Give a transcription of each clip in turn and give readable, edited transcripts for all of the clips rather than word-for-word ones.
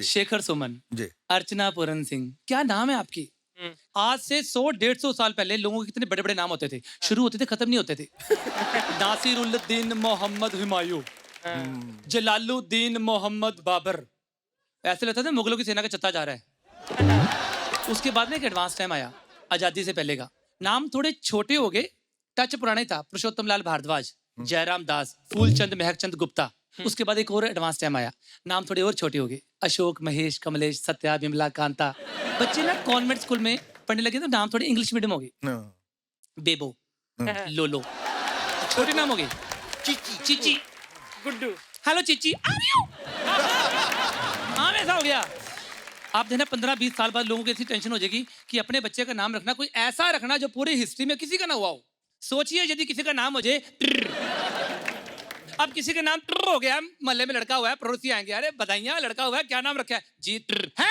शेखर सुमन, जी। अर्चना पूरन सिंह, क्या नाम है आपकी? आज से 100-150 साल पहले लोगों के कितने बड़े बड़े नाम होते थे, शुरू होते थे खत्म नहीं होते थे। नासिरुद्दीन मोहम्मद हुमायूं, जलालुद्दीन मोहम्मद बाबर, ऐसे लगता था मुगलों की सेना का चत्ता जा रहा है। उसके बाद में एक एडवांस टाइम आया आजादी से पहले का, नाम थोड़े छोटे हो गए, टच पुराना ही था, पुरुषोत्तम लाल भारद्वाज, जयराम दास, फूलचंद महकचंद गुप्ता। उसके बाद एक और एडवांस टाइम आया, नाम थोड़े और छोटे हो गए, अशोक, महेश, कमलेश, सत्या, बिमला, कांता। बच्चे ना कॉन्वेंट स्कूल में पढ़ने लगे तो नाम थोड़े इंग्लिश मीडियम हो गए, बेबो, लोलो, छोटे नाम हो गए, चीची, गुड्डू, हेलो चीची, हाँ वैसा हो गया। आप देखना 15-20 साल बाद लोगों को ऐसी टेंशन हो जाएगी कि अपने बच्चे का नाम रखना कोई ऐसा रखना जो पूरी हिस्ट्री में किसी का ना हुआ हो। सोचिए यदि किसी का नाम हो जाए, अब किसी का नाम हो गया, मोहल्ले में लड़का हुआ है, पड़ोसी आएंगे, अरे बधाइयां, लड़का हुआ है, क्या नाम रखा है? जी है?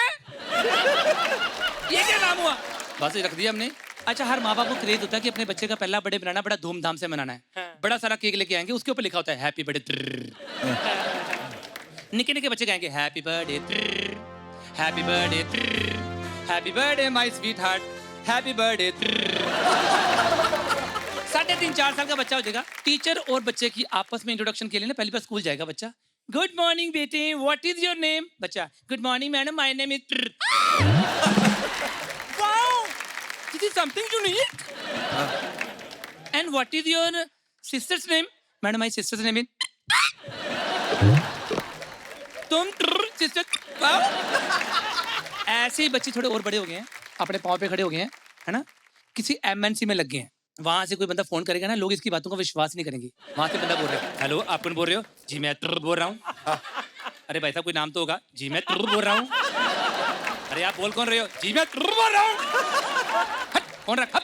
ये क्या नाम हुआ? बस ये रख दिया हमने। अच्छा, हर माँ बाप को क्रेज होता है कि अपने बच्चे का पहला बर्थडे बनाना, बड़ा धूमधाम से मनाना है। हाँ। बड़ा सारा केक लेके आएंगे, उसके ऊपर लिखा होता है हैप्पी बर्थडे। निके निके बच्चे कहेंगे happy birthday, happy birthday, happy birthday my sweet heart, happy birthday. 3.5-4 साल का बच्चा हो जाएगा, टीचर और बच्चे की आपस में इंट्रोडक्शन के लिए ना पहली बार स्कूल जाएगा बच्चा। गुड मॉर्निंग बेटे, व्हाट इज योर नेम? बच्चा, good morning madam, my name is. Wow, this is something unique. And what is your sisters name? Madam, my sister's name is. तुम सिस्टर। ऐसे ही बच्चे थोड़े और बड़े हो गए हैं, अपने पाँव पे खड़े हो गए हैं, है ना, किसी एमएनसी में लग गए हैं। वहां से कोई बंदा फोन करेगा ना, लोग इसकी बातों का विश्वास नहीं करेंगे। वहां से बंदा बोल रहा है, हेलो आप कौन बोल रहे हो? जी मैं बोल रहा हूँ। अरे भाई साहब कोई नाम तो होगा। जी मैं बोल रहा हूँ। अरे आप बोल कौन रहे हो? जी मैं बोल रहा हूँ। कौन रखा?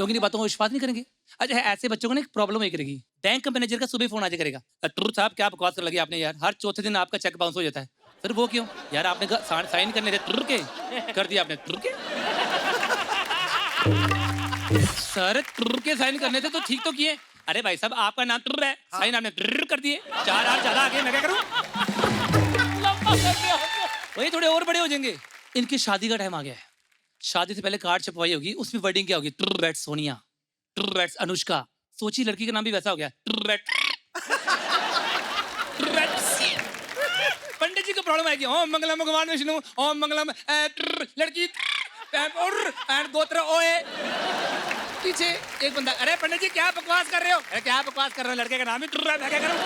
लोग इनकी बातों का विश्वास नहीं करेंगे। अच्छा, ऐसे बच्चों को ना एक प्रॉब्लम ही करेगी, बैंक मैनेजर का सुबह फोन आ जाए करेगा, ट्रू साहब क्या बकवास कर लगी आपने यार, हर चौथे दिन आपका चेक बाउंस हो जाता है। सर वो क्यों? यार आपने साइन करने थे ट्रू के, कर दिया आपने ट्रू के। सर ट्रू के साइन करने थे तो ठीक तो किए। अरे भाई साहब आपका नाम ट्रू है, साइन आपने ट्रू कर दिए, 4 आर ज्यादा आगे, मैं क्या करूं? वही थोड़े और बड़े हो जाएंगे। इनकी शादी का टाइम आ गया है, शादी से पहले कार्ड छपवाई होगी, उसमें वर्डिंग क्या होगी? True rate Sonia, true rate Anushka. सोची लड़की का नाम भी वैसा हो गया, ट्रू रेट। पंडित जी को प्रॉब्लम आएगी, ओम मंगलम भगवान विष्णु, ओम मंगलम लड़की और गोत्र ओए। पीछे एक बंदा, अरे पंडित जी क्या बकवास कर रहे हो? अरे क्या बकवास कर रहे हो, लड़के का नाम ही ट्रू है, मैं क्या करूं?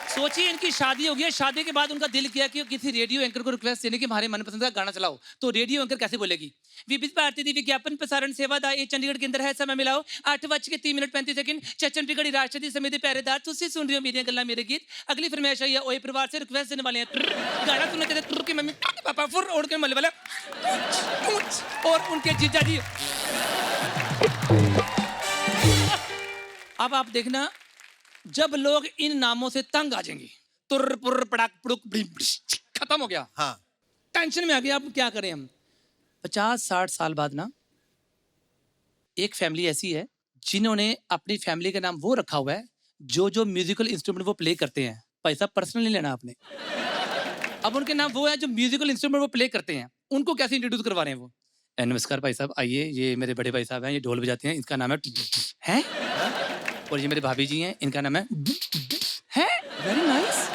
सोचिए इनकी शादी हो गई है, शादी के बाद उनका दिल किया कि किसी रेडियो एंकर को रिक्वेस्ट देने की हमारे मनपसंद का गाना चलाओ, तो रेडियो एंकर कैसे बोलेगी? विविध भारती विज्ञापन प्रसारण सेवा दा ये चंडीगढ़ के अंदर है, समय मिलाओ 8:03:35। चचनगढ़ी राष्ट्रपति समिति पहरेदार, तुझसे सुन रही हो मेरी गल्ला मेरे गीत। अगली फरमाइश है ओए परिवार से रिक्वेस्ट देने वाले हैं, गाना सुनना चाहते तुर्क की मम्मी पापा फुर ओढ़ के मले वाला और उनके जीजा जी। अब आप देखना, जब लोग इन नामों से तंग आ जाएंगे, तुर पुर पड़ाक पुड़ुक खत्म हो गया। हाँ। टेंशन में आ गया, अब क्या करें हम? 50-60 साल बाद ना एक फैमिली ऐसी है जिन्होंने अपनी फैमिली का नाम वो रखा हुआ है जो म्यूजिकल इंस्ट्रूमेंट वो प्ले करते हैं। पैसा पर्सनल नहीं लेना आपने। अब उनके नाम वो है जो म्यूजिकल इंस्ट्रूमेंट वो प्ले करते हैं, उनको कैसे इंट्रोड्यूस करवा रहे हैं वो? नमस्कार भाई साहब, आइए, ये मेरे बड़े भाई साहब हैं, ये ढोल बजाते हैं, इसका नाम है और ये मेरे भाभी जी हैं, इनका नाम है वेरी नाइस।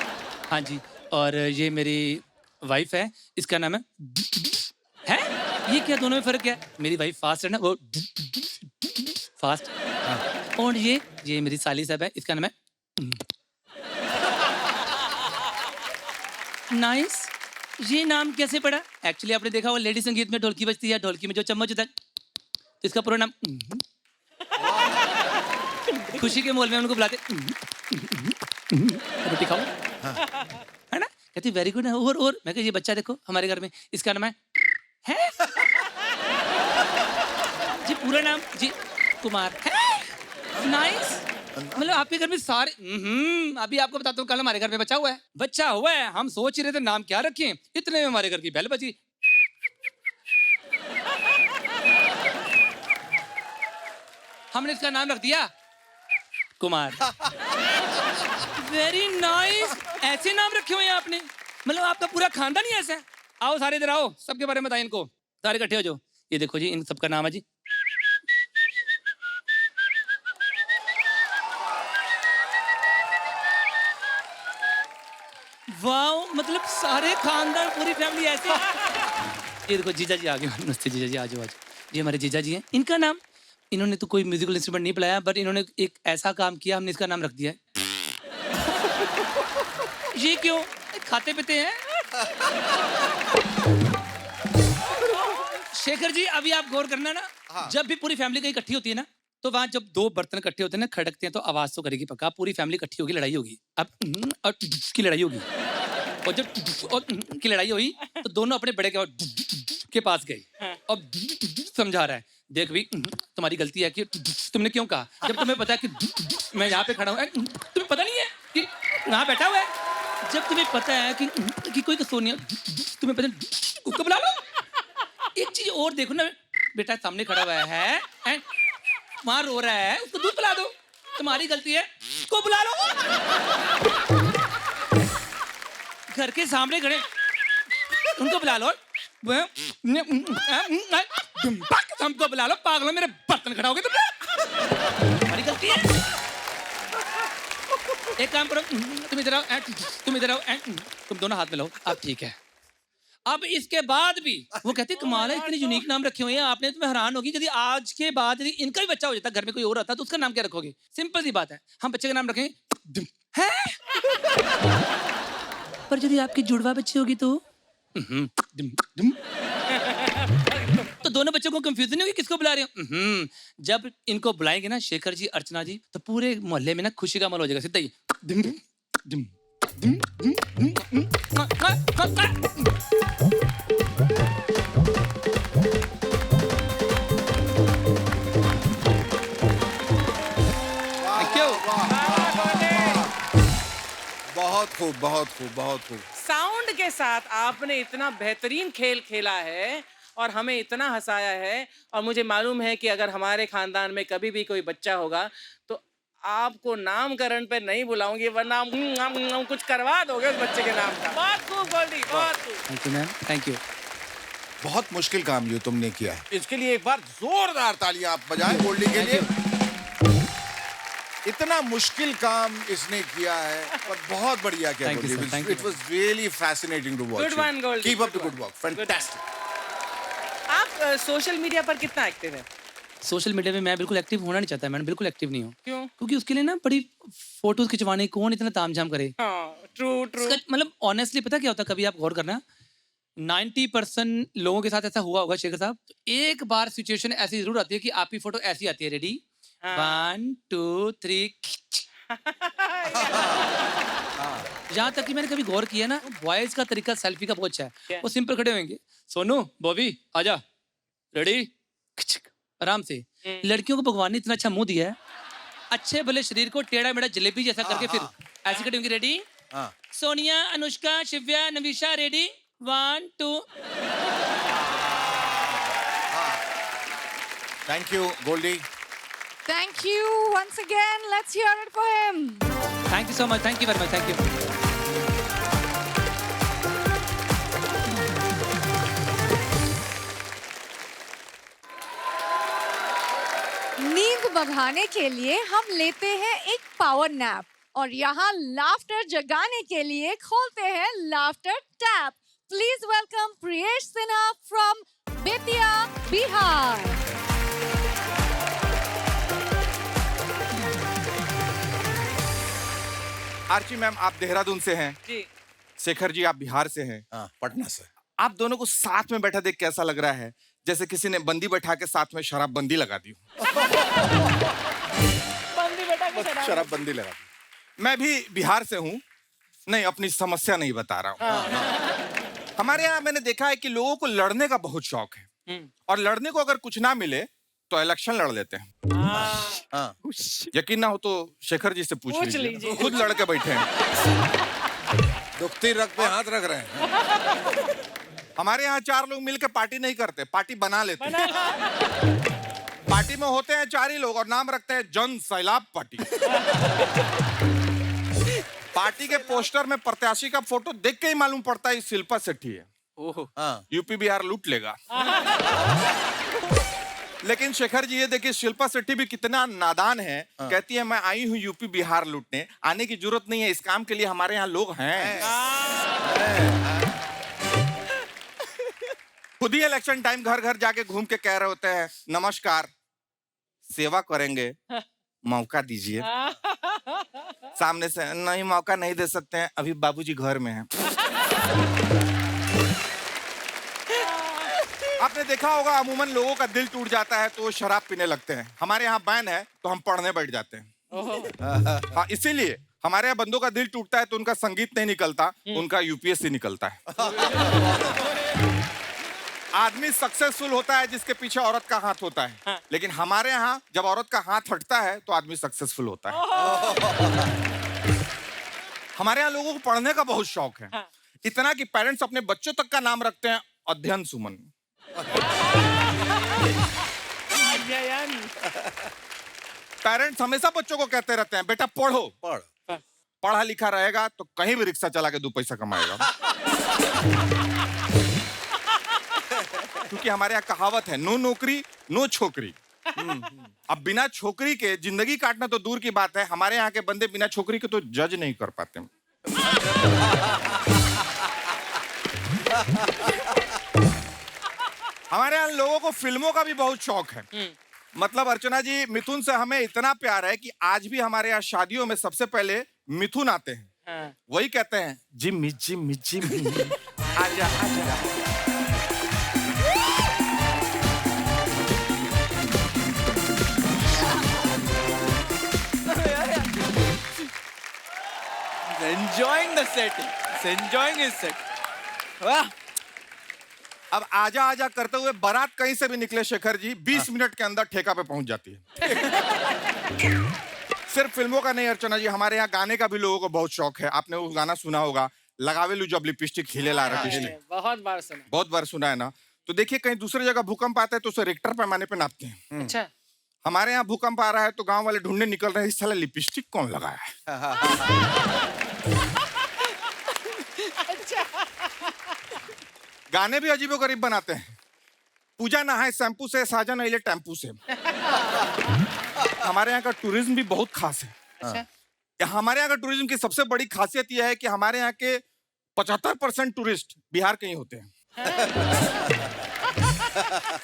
हाँ जी, और ये मेरी वाइफ है, इसका नाम है ये क्या, दोनों में फर्क क्या है? मेरी वाइफ फास्ट है ना, वो फास्ट। और ये मेरी साली साहब है, इसका नाम है नाइस। ये नाम कैसे पड़ा? एक्चुअली आपने देखा वो लेडी संगीत में ढोलकी बजती है, ढोलकी में जो चम्मच होता है, तो इसका पूरा नाम खुशी के मोल में उनको बुलाते रोटी खाओ, है ना, कहती वेरी गुड है। और मैं कहा ये बच्चा देखो हमारे घर में, इसका नाम है जी, पूरा नाम जी कुमार है। नाइस। मतलब आपके घर में सारे अभी आपको बताता हूँ, कल हमारे घर में बच्चा हुआ है, हम सोच ही रहे थे नाम क्या रखें, इतने में हमारे घर की बेल बजी। हमने इसका नाम रख दिया कुमार। Very nice. ऐसे नाम रखे हुए हैं आपने? मतलब आपका पूरा खानदान ही ऐसा है। आओ सारे इधर आओ, सबके बारे में बताइए इनको, सारे इकट्ठे हो जाओ। ये देखो जी, इन सबका नाम है जी वाह, मतलब सारे खानदान पूरी फैमिली ऐसे ये देखो जीजा जी आ गए। नमस्ते जीजा जी, आ जाओ आ जाओ। ये हमारे जीजा जी हैं। इनका नाम, इन्होंने तो कोई म्यूजिकल इंस्ट्रूमेंट नहीं पढ़ाया, बट इन्होंने एक ऐसा काम किया, हमने इसका नाम रख दिया है। ये क्यों? खाते पीते हैं। शेखर जी, अभी आप गौर करना ना, हाँ। जब भी पूरी फैमिली कहीं इकट्ठी होती है ना, तो वहां जब दो बर्तन इकट्ठे होते हैं ना, खड़कते हैं, तो आवाज तो करेगी पक्का। पूरी फैमिली इकट्ठी होगी, लड़ाई होगी। अब और की लड़ाई होगी, और जब और की लड़ाई हुई तो दोनों अपने बड़े के पास गए और समझा रहा है, देख भी तुम्हारी गलती है कि तुमने क्यों कहा, जब तुम्हें पता है कि मैं यहाँ पे खड़ा हूँ, तुम्हें पता नहीं है कि यहाँ बैठा हुआ है, जब तुम्हें पता है कि कोई कसूर नहीं है, तुम्हें पता उसको बुला लो। एक चीज और देखो ना, बेटा सामने खड़ा हुआ है वहां रो रहा है, उसको दूध पिला दो, तुम्हारी गलती है, उसको बुला लो। घर के सामने खड़े, उनको बुला लो, हमको बुला लो, पागलों, मेरे बर्तन खड़ा हो गए तुमने, तुम्हारी गलती है। एक काम करो, तुम इधर आओ, तुम इधर आओ, तुम दोनों हाथ में लो, अब ठीक है। अब इसके बाद भी वो कहते कमाल है, इतने यूनिक नाम रखे हुए हैं आपने, तो मैं हैरान होगी यदि आज के बाद यदि इनका भी बच्चा हो जाता, घर में कोई और आता, तो उसका नाम क्या रखोगे? सिंपल सी बात है, हम बच्चे का नाम रखेंगे है। पर यदि आपकी जुड़वा बच्ची होगी तो तो दोनों बच्चों को कंफ्यूजन नहीं होगी किसको बुला रहे हो। जब इनको बुलाएंगे ना शेखर जी, अर्चना जी, तो पूरे मोहल्ले में ना खुशी का माहौल हो जाएगा, सीधा ही। बहुत खूब, बहुत खूब, बहुत खूब। साउंड के साथ आपने इतना बेहतरीन खेल खेला है और हमें इतना हंसाया है, और मुझे मालूम है कि अगर हमारे खानदान में कभी भी कोई बच्चा होगा तो आपको नामकरण पे नहीं बुलाऊंगी, वरना कुछ करवा दोगे उस बच्चे के नाम का। बहुत खूब गोल्डी, बहुत खूब। Thank you ma'am, thank you. बहुत मुश्किल काम ये तुमने किया है, इसके लिए एक बार जोरदार तालियां आप बजाएं गोल्डी के लिए। इतना मुश्किल काम इसने किया है, पर बहुत बढ़िया किया Thank you, sir. Thank you. It was really fascinating to watch. Good one, Goldie. Keep up the Good good one. work. Fantastic. आप सोशल मीडिया पर कितना एक्टिव है? सोशल मीडिया पे मैं बिल्कुल एक्टिव होना नहीं चाहता, मैंने बिल्कुल एक्टिव नहीं हूँ। क्यों? क्योंकि उसके लिए ना बड़ी फोटोज खिंचवाने, कौन इतना तामझाम करे। True true. उसका मतलब ऑनेस्टली पता क्या होता है, कभी आप गौर करना, 90% लोगों के साथ ऐसा हुआ होगा शेखर साहब, तो एक बार सिचुएशन ऐसी जरूर आती है कि आपकी फोटो ऐसी आती है, रेडी 1 2 3। यहाँ तक कि मैंने कभी गौर किया ना, बॉयज का तरीका सेल्फी का बहुत अच्छा है। वो सिंपल खड़े होंगे, सोनू बॉबी आजा, रेडी, आराम से। लड़कियों को भगवान ने इतना अच्छा मुंह दिया है, अच्छे भले शरीर को टेढ़ा मेढ़ा जलेबी जैसा करके फिर ऐसे खड़े होंगे, रेडी, सोनिया, अनुष्का, शिव्या, नवीशा, ready 1 2। Thank you, Goldie. Thank you once again. Let's hear it for him. Thank you so much, thank you very much, thank you. नींद भगाने के लिए हम लेते हैं एक पावर नैप, और यहाँ लाफ्टर जगाने के लिए खोलते हैं laughter tap. Please welcome Priyesh Sinha from Bettiah, Bihar. Archi ma'am, आप देहरादून से हैं। जी। शेखर जी, आप बिहार से हैं। हाँ, पटना से। आप दोनों को साथ में बैठा देख कैसा लग रहा है? जैसे किसी ने बंदी बैठा के साथ में शराब बंदी लगा दी। शराब बंदी लगा दी। मैं भी बिहार से हूँ। नहीं, अपनी समस्या नहीं बता रहा हूँ। हमारे यहाँ मैंने देखा है कि लोगों को लड़ने का बहुत शौक है, और लड़ने को अगर कुछ ना मिले तो इलेक्शन लड़ लेते हैं। हाँ। यकीन ना हो तो शेखर जी से पूछ लीजिए, खुद लड़ के बैठे हैं। दुखती रग पे हाथ रख रहे हैं। हमारे यहाँ 4 लोग मिलकर पार्टी नहीं करते, पार्टी बना लेते हैं। पार्टी में होते हैं 4 ही लोग और नाम रखते हैं जन सैलाब पार्टी। पार्टी के पोस्टर में प्रत्याशी का फोटो देख के ही मालूम पड़ता है शिल्पा शेट्टी है। हाँ। यूपी बिहार लूट लेगा। लेकिन शेखर जी ये देखिए शिल्पा शेट्टी भी कितना नादान है। कहती है मैं आई हूँ यूपी बिहार लूटने, आने की जरूरत नहीं है, इस काम के लिए हमारे यहाँ लोग हैं। खुद ही इलेक्शन टाइम घर घर जाके घूम के कह रहे होते हैं नमस्कार, सेवा करेंगे, मौका दीजिए। सामने से नहीं मौका नहीं दे सकते हैं, अभी बाबूजी घर में हैं। आपने देखा होगा अमूमन लोगों का दिल टूट जाता है तो वो शराब पीने लगते हैं। हमारे यहाँ बैन है तो हम पढ़ने बैठ जाते हैं। हाँ, इसीलिए हमारे यहाँ बंदों का दिल टूटता है तो उनका संगीत नहीं निकलता, उनका यूपीएससी निकलता है। आदमी सक्सेसफुल होता है जिसके पीछे औरत का हाथ होता है, लेकिन हमारे यहाँ जब औरत का हाथ हटता है तो आदमी सक्सेसफुल होता है। हमारे यहाँ लोगों को पढ़ने का बहुत शौक है, इतना कि पेरेंट्स अपने बच्चों तक का नाम रखते हैं अध्ययन सुमन। पेरेंट्स हमेशा बच्चों को कहते रहते हैं बेटा पढ़ो, पढ़ा लिखा रहेगा तो कहीं भी रिक्शा चला के 2 पैसा कमाएगा। क्योंकि हमारे यहाँ कहावत है नो नौकरी नो छोकरी। अब बिना छोकरी के जिंदगी काटना तो दूर की बात है, हमारे यहाँ के बंदे बिना छोकरी के तो जज नहीं कर पाते। हमारे यहाँ लोगों को फिल्मों का भी बहुत शौक है। मतलब अर्चना जी, मिथुन से हमें इतना प्यार है कि आज भी हमारे यहाँ शादियों में सबसे पहले मिथुन आते हैं। वही कहते हैं जिम्मी जिम्मी जिम्मी आजा आजा। Enjoying the setting, enjoying his set. वाह! अब आजा आजा करते हुए बारात कहीं से भी निकले शेखर जी 20 मिनट के अंदर ठेका पे पहुंच जाती है। सिर्फ फिल्मों का नहीं अर्चना जी, हमारे यहाँ गाने का भी लोगों को बहुत शौक है। आपने वो गाना सुना होगा लगावेलू जब लिपस्टिक हिले ला लिपस्टिक, बहुत बार सुना। बहुत बार सुना है ना। तो देखिए कहीं दूसरी जगह भूकंप आता है तो उसे रिक्टर पैमाने पे नापते हैं। अच्छा, हमारे यहाँ भूकंप आ रहा है तो गांव वाले ढूंढने निकल रहे हैं इस साला लिपस्टिक कौन लगाया है। गाने भी अजीबोगरीब बनाते हैं। पूजा नहाए शैम्पू से, साजन अहिले टेम्पू से। हमारे यहाँ का टूरिज्म भी बहुत खास है। हमारे यहाँ का टूरिज्म की सबसे बड़ी खासियत यह है कि हमारे यहाँ के 75% टूरिस्ट बिहार के ही होते हैं।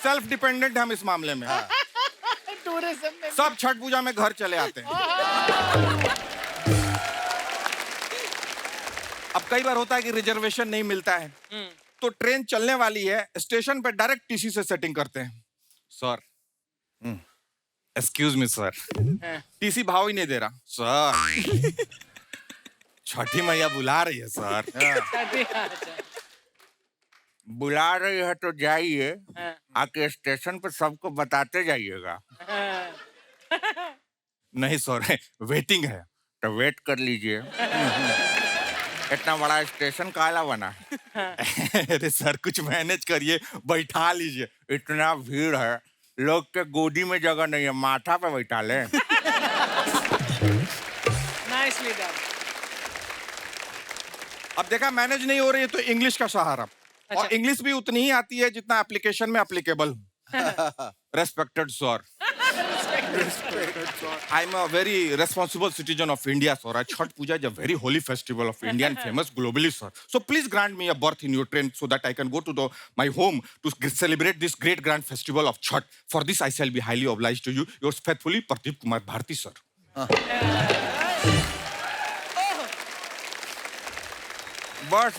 सेल्फ डिपेंडेंट हम इस मामले में। टूरिज्म में सब छठ पूजा में घर चले आते हैं। अब कई बार होता है कि रिजर्वेशन नहीं मिलता है तो ट्रेन चलने वाली है, स्टेशन पे डायरेक्ट टीसी से सेटिंग करते हैं। Sir excuse me sir, TC भाव ही नहीं दे रहा। सर छठी मैया बुला रही है सर। बुला रही है तो जाइए, आके स्टेशन पे सबको बताते जाइएगा। नहीं सर वेटिंग है तो वेट कर लीजिए। इतना बड़ा स्टेशन काला बना है। अरे सर कुछ मैनेज करिए, बैठा लीजिए, इतना भीड़ है, लोग के गोदी में जगह नहीं है, माथा पे बैठा ले। Nicely done. अब देखा मैनेज नहीं हो रही है तो इंग्लिश का सहारा। और इंग्लिश भी उतनी ही आती है जितना एप्लीकेशन में applicable. Respected sir, I am a very responsible citizen of India, sir. Chhath Puja is a very holy festival of India and famous globally, sir. So please grant me a berth in your train so that I can go to my home to celebrate this great grand festival of Chhath. For this, I shall be highly obliged to you. Yours faithfully, Pradeep Kumar Bharti, sir. बस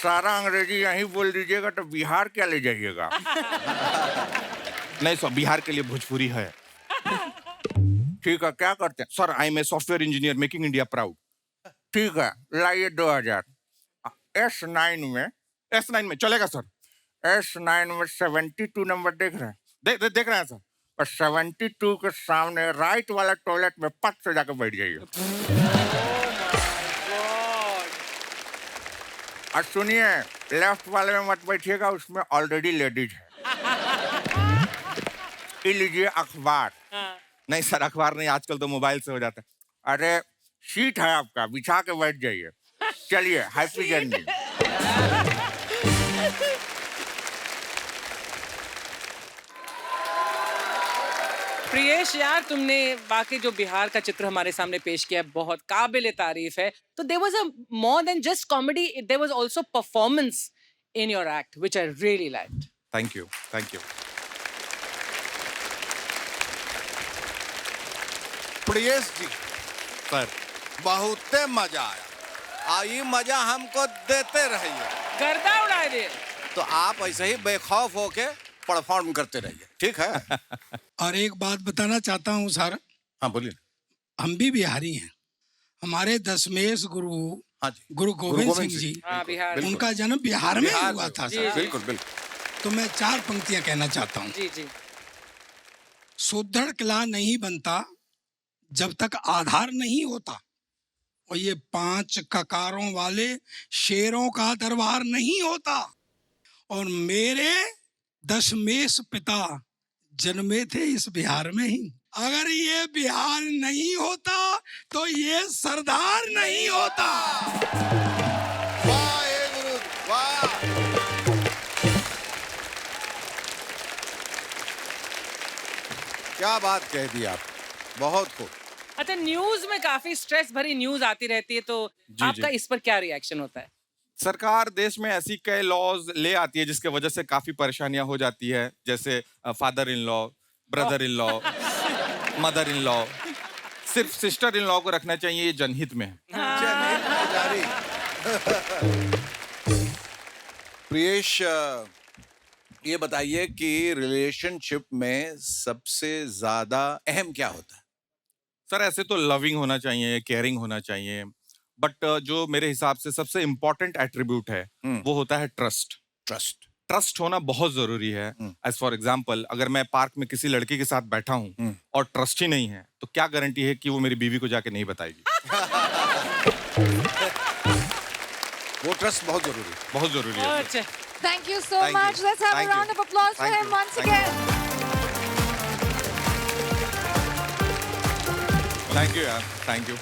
सारा अंग्रेजी यहीं बोल दीजिएगा तो बिहार क्या ले जाइएगा। नहीं सर, बिहार के लिए भोजपुरी है। ठीक है, क्या करते हैं sir? I am a software engineer making India proud. ठीक है, लाइए 2000। S9 में चलेगा सर? S9 में 72 नंबर देख रहे हैं? देख रहे हैं सर? और 72 के सामने राइट वाला टॉयलेट में पट से जाकर बैठ जाइए। और सुनिए, लेफ्ट वाले में मत बैठिएगा, उसमें ऑलरेडी लेडीज है। लीजिए अखबार। नहीं सर, अखबार नहीं, आजकल तो मोबाइल से हो जाता है। अरे सीट है आपका, बिछा के बैठ जाइए। चलिए, हैप्पी जर्नी। प्रियेश यार, तुमने वाकई जो बिहार का चित्र हमारे सामने पेश किया है, बहुत काबिल तारीफ है। तो there was a more than just comedy, there was also performance in your act which I really liked. Thank you, thank you. Priyesh ji, sir, बहुत मजा आया। आई मजा हमको देते रहिए। गर्दा उड़ा दे। तो आप ऐसे ही बेखौफ होके परफॉर्म करते रहिए, ठीक है? और एक बात बताना चाहता हूँ सर, हाँ बोलिए। हम भी बिहारी हैं। हमारे दशमेश गुरु हाँ जी, गुरु गोविंद सिंह जी, हाँ, बिहार। बिल्कुल। उनका जन्म बिहार में बिहार हुआ में था जी, सर। जी। बिल्कुल बिल्कुल। तो मैं 4 पंक्तियां कहना चाहता हूँ। जी जी। सुदृढ़ किला नहीं बनता जब तक आधार नहीं होता, और ये 5 ककारों वाले शेरों का दरबार नहीं होता। और मेरे दशमेश पिता जन्मे थे इस बिहार में ही। अगर ये बिहार नहीं होता तो ये सरदार नहीं होता। वाह ए गुरु, वाह। क्या बात कह दी आप, बहुत खूब। अच्छा, न्यूज में काफी स्ट्रेस भरी न्यूज आती रहती है, तो जी, आपका जी। इस पर क्या रिएक्शन होता है? सरकार देश में ऐसी कई लॉज ले आती है जिसके वजह से काफी परेशानियां हो जाती है, जैसे father in law, brother in law, mother in law. सिर्फ सिस्टर इन लॉ को रखना चाहिए, ये जनहित में है। जनहित में जारी। प्रियेश, ये बताइए कि रिलेशनशिप में सबसे ज्यादा अहम क्या होता है? सर, ऐसे तो लविंग होना चाहिए, केयरिंग होना चाहिए, बट जो मेरे हिसाब से सबसे इम्पोर्टेंट एट्रीब्यूट है वो होता है ट्रस्ट। ट्रस्ट। ट्रस्ट होना बहुत जरूरी है। एज फॉर एग्जाम्पल, अगर मैं पार्क में किसी लड़की के साथ बैठा हूँ और ट्रस्ट ही नहीं है, तो क्या गारंटी है कि वो मेरी बीवी को जाके नहीं बताएगी? वो ट्रस्ट बहुत जरूरी है। बहुत जरूरी है। अच्छा, Thank you so Thank you. much. Let's have Thank a round you. of applause for Thank him you. once Thank you. again. Thank you यार, थैंक यू।